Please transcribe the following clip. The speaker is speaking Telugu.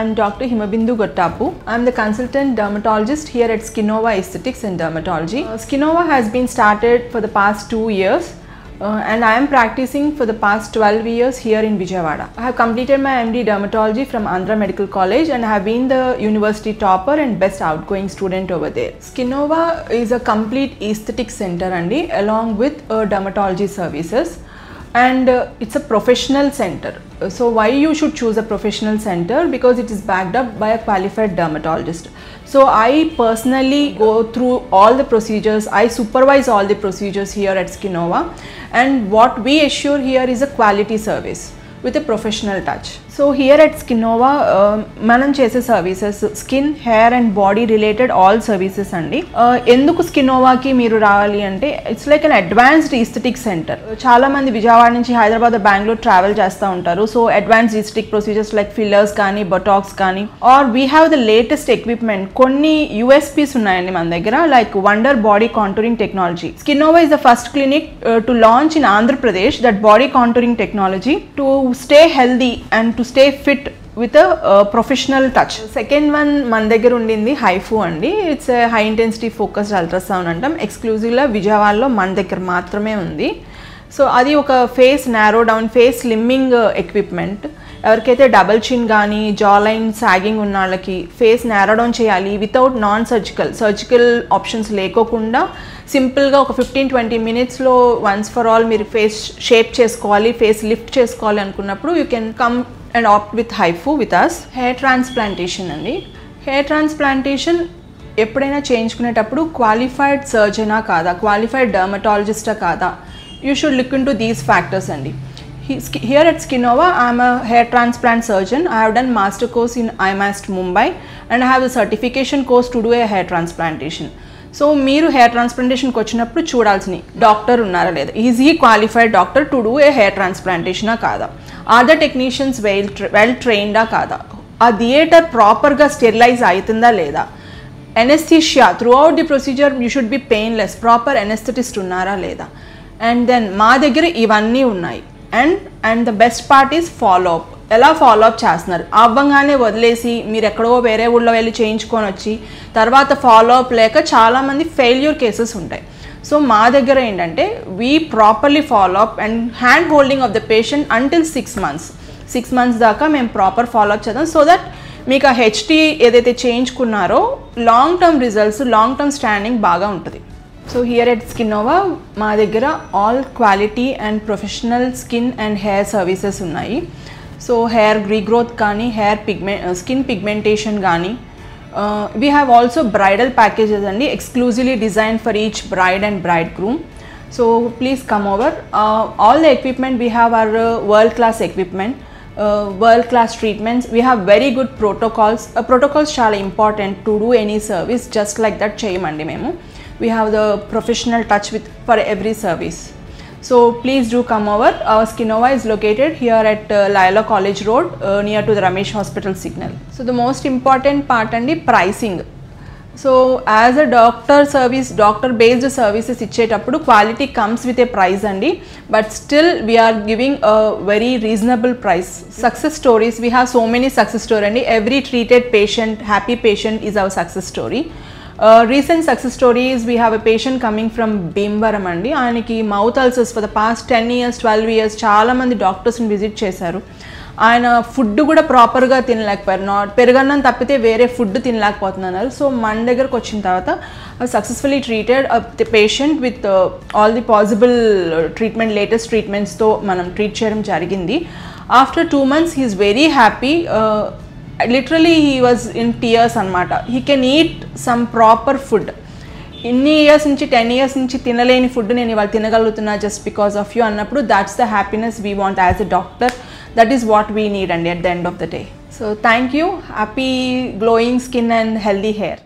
I'm Dr. Himabindu Gottapu. I'm the consultant dermatologist here at Skinova Aesthetics and Dermatology. Skinova has been started for the past 2 years and I am practicing for the past 12 years here in Vijayawada. I have completed my MD Dermatology from Andhra Medical College and I have been the university topper and best outgoing student over there. Skinova is a complete aesthetic center along with dermatology services. And it's a professional center. So why you should choose a professional center? Because it is backed up by a qualified dermatologist. So I personally go through all the procedures, I supervise all the procedures here at Skinova, and what we assure here is a quality service with a professional touch. So here at Skinova, manam chese services skin, hair and body related all services andi. Enduku Skinova ki meeru ravali ante it's like an advanced aesthetic center. Chaala mandi Vijayawada nunchi Hyderabad or Bangalore travel chesta untaru. So advanced aesthetic procedures like fillers kani, botox kani, or we have the latest equipment. Konni USPs unnayandi man daggara like Wonder Body Contouring Technology. Skinova is the first clinic to launch in Andhra Pradesh that body contouring technology to stay healthy and to stay fit with a professional touch. Second one మన దగ్గర ఉండింది హైఫు అండి. It's high intensity focused ultrasound అంటాం. ఎక్స్క్లూజివ్గా విజయవాడలో మన దగ్గర మాత్రమే ఉంది. సో అది ఒక face narrow down face slimming equipment. ఎవరికైతే డబల్ చిన్ కానీ జా లైన్ సాగింగ్ ఉన్న వాళ్ళకి ఫేస్ నారో డౌన్ చేయాలి వితౌట్ నాన్ సర్జికల్ ఆప్షన్స్ లేకోకుండా సింపుల్గా ఒక 15-20 మినిట్స్లో వన్స్ ఫర్ ఆల్ మీరు ఫేస్ షేప్ చేసుకోవాలి, ఫేస్ లిఫ్ట్ చేసుకోవాలి అనుకున్నప్పుడు you can come and opt with HIFU with us. Hair transplantation andi. Hair transplantation ఎప్పుడైనా చేయించుకునేటప్పుడు క్వాలిఫైడ్ సర్జనా కాదా, క్వాలిఫైడ్ డర్మటాలజిస్టా కాదా, you should look in to these factors అండి. Here at Skinova, I am a hair transplant surgeon. I have done master course in IMAST Mumbai and I have a certification course to do a hair transplantation. So మీరు హెయిర్ ట్రాన్స్ప్లాంటేషన్కి వచ్చినప్పుడు చూడాల్సిన డాక్టర్ ఉన్నారా లేదా, is he qualified doctor to do a hair ట్రాన్స్ప్లాంటేషనా కాదా, ఆర్ ద టెక్నీషియన్స్ వెల్ ట్రైన్డా కాదా, ఆ థియేటర్ ప్రాపర్గా స్టెరిలైజ్ అవుతుందా లేదా, anaesthesia throughout the procedure you should be painless, proper anaesthetist ఉన్నారా లేదా. అండ్ దెన్ మా దగ్గర ఇవన్నీ ఉన్నాయి. And the best part is follow up. ఎలా ఫాలో అప్ చేస్తున్నారు, అవ్వంగానే వదిలేసి మీరు ఎక్కడో వేరే ఊళ్ళో వెళ్ళి చేయించుకొని వచ్చి తర్వాత ఫాలో అప్ లేక చాలామంది ఫెయిల్యూర్ కేసెస్ ఉంటాయి. సో మా దగ్గర ఏంటంటే we properly follow up and hand holding of the patient until 6 months దాకా మేము ప్రాపర్ ఫాలో అప్ చేద్దాం. సో దట్ మీకు ఆ హెచ్టీ ఏదైతే చేయించుకున్నారో long term results, long term standing బాగా ఉంటుంది. సో హియర్ ఎట్ Skinova మా దగ్గర all quality and professional skin and hair services ఉన్నాయి. సో హెయిర్ రీగ్రోత్ కానీ, స్కిన్ పిగ్మెంటేషన్ కానీ, we have also bridal packages అండి, exclusively design for each braid and bride groom. So please come over. All the equipment we have our world class equipment, world class treatments. We have very good protocols. Protocols చాలా important to do any service. Just like that చేయమండి మేము. We have the professional touch with for every service. So please do come over. Our Skinova is located here at Loyola College Road near to the Ramesh Hospital signal. So the most important part and the pricing. So as a doctor based services ఇచ్చేటప్పుడు quality comes with a price అండి, but still we are giving a very reasonable price. Success stories, we have so many success stories అండి. Every treated patient, happy patient is our success story. Recent success stories, we have a patient coming from Bhimavaram andi. Ayaniki mouth ulcers for the past 10 years, 12 years చాలా మంది డాక్టర్స్ని విజిట్ చేశారు. ఆయన ఫుడ్ కూడా ప్రాపర్గా తినలేకపోయారు, పెరుగన్నం తప్పితే వేరే ఫుడ్ తినలేకపోతున్నారు. సో మన దగ్గరకు వచ్చిన తర్వాత successfully treated the patient with all the possible treatment, latest ట్రీట్మెంట్స్తో మనం ట్రీట్ చేయడం జరిగింది. After 2 months he is very happy. Literally he was in tears anamata. He can eat some proper food. ఇన్ని ఇయర్స్ నుంచి 10 years నుంచి తినలేని ఫుడ్ నేను ఇవాళ తినగలుగుతున్నా జస్ట్ బికాస్ ఆఫ్ యూ అన్నప్పుడు that's the happiness we want as a doctor. That is what we need and at the end of the day. So thank you. Happy glowing skin and healthy hair.